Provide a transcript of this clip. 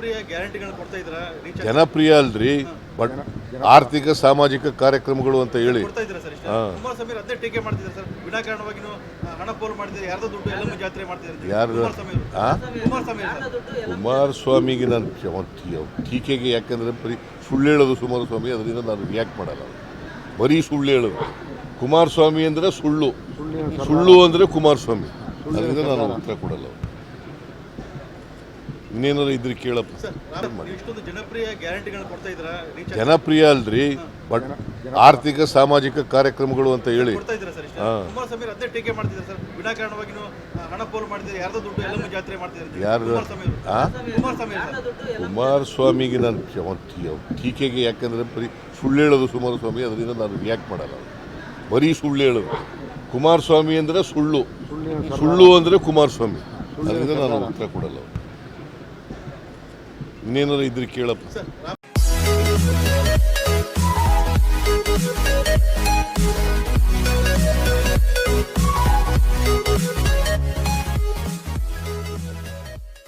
ಜನಪ್ರಿಯ ಗ್ಯಾರಂಟಿಗಳನ್ನ ಕೊಡ್ತಾ ಇದ್ದೀರಾ? ಜನಪ್ರಿಯ ಅಲ್ರಿ, ಬಟ್ ಆರ್ಥಿಕ ಸಾಮಾಜಿಕ ಕಾರ್ಯಕ್ರಮಗಳು ಅಂತ ಹೇಳಿ ಕೊಡ್ತಾ ಇದ್ದೀರಾ ಸರ್? ಕುಮಾರಸ್ವಾಮಿ ಅದೇ ಟೀಕೆ ಮಾಡ್ತಿದ್ದಾರೆ ಸರ್, ವಿನಾಕಾರಣವಾಗಿ ಹಣ ಪೋಲು ಮಾಡ್ತಿದ್ದಾರೆ, ಯಾರ್ದೋ ದುಡ್ಡು ಎಲ್ಲಮ್ಮ ಜಾತ್ರೆ ಮಾಡ್ತಿದ್ದಾರೆ. ಯಾರು ಕುಮಾರಸ್ವಾಮಿ ಕುಮಾರಸ್ವಾಮಿಗೆ ನಾನು ಟೀಕೆಗೆ ಯಾಕಂದರೆ ಬರೀ ಸುಳ್ಳು ಹೇಳೋದು ಕುಮಾರಸ್ವಾಮಿ, ಅದರಿಂದ ನಾನು ರಿಯಾಕ್ಟ್ ಮಾಡಲ್ಲ. ಬರೀ ಸುಳ್ಳು ಹೇಳೋದು. ಕುಮಾರಸ್ವಾಮಿ ಅಂದರೆ ಸುಳ್ಳು ಅಂದರೆ ಕುಮಾರಸ್ವಾಮಿ, ಅದರಿಂದ ನಾನು ಉತ್ತರ ಕೊಡಲ್ಲ. ಇನ್ನೇನಾದ್ರು ಇದ್ರೆ ಕೇಳಪ್ಪ. ಇಷ್ಟೊಂದು ಜನಪ್ರಿಯ ಗ್ಯಾರಂಟಿಗಳನ್ನ ಕೊಡ್ತಾ ಇದ್ದೀರಾ? ಜನಪ್ರಿಯ ಅಲ್ರಿ, ಬಟ್ ಆರ್ಥಿಕ ಸಾಮಾಜಿಕ ಕಾರ್ಯಕ್ರಮಗಳು ಅಂತ ಹೇಳಿ ಕೊಡ್ತಾ ಇದ್ದೀರಾ ಸರ್? ಕುಮಾರಸ್ವಾಮಿ ಅದೇ ಟೀಕೆ ಮಾಡ್ತಿದ್ದಾರೆ ಸರ್, ವಿನಾಕಾರಣವಾಗಿ ಹಣ ಪೋಲು ಮಾಡ್ತಿದ್ದಾರೆ, ಯಾರ್ದೋ ದುಡ್ಡು ಎಲ್ಲಮ್ಮ ಜಾತ್ರೆ ಮಾಡ್ತಿದ್ದಾರೆ. ಯಾರು ಕುಮಾರಸ್ವಾಮಿಗೆ ನಾನು ಟೀಕೆಗೆ ಯಾಕಂದರೆ ಬರೀ ಸುಳ್ಳು ಹೇಳೋದು ಕುಮಾರಸ್ವಾಮಿ, ಅದರಿಂದ ನಾನು ರಿಯಾಕ್ಟ್ ಮಾಡಲ್ಲ. ಬರೀ ಸುಳ್ಳು ಹೇಳೋದು. ಕುಮಾರಸ್ವಾಮಿ ಅಂದರೆ ಸುಳ್ಳು ಅಂದರೆ ಕುಮಾರಸ್ವಾಮಿ, ಅದರಿಂದ ನಾನು ಉತ್ತರ ಕೊಡಲ್ಲ. ಇನ್ನೇನಾದ್ರು ಇದ್ರೆ ಕೇಳಪ್ಪ.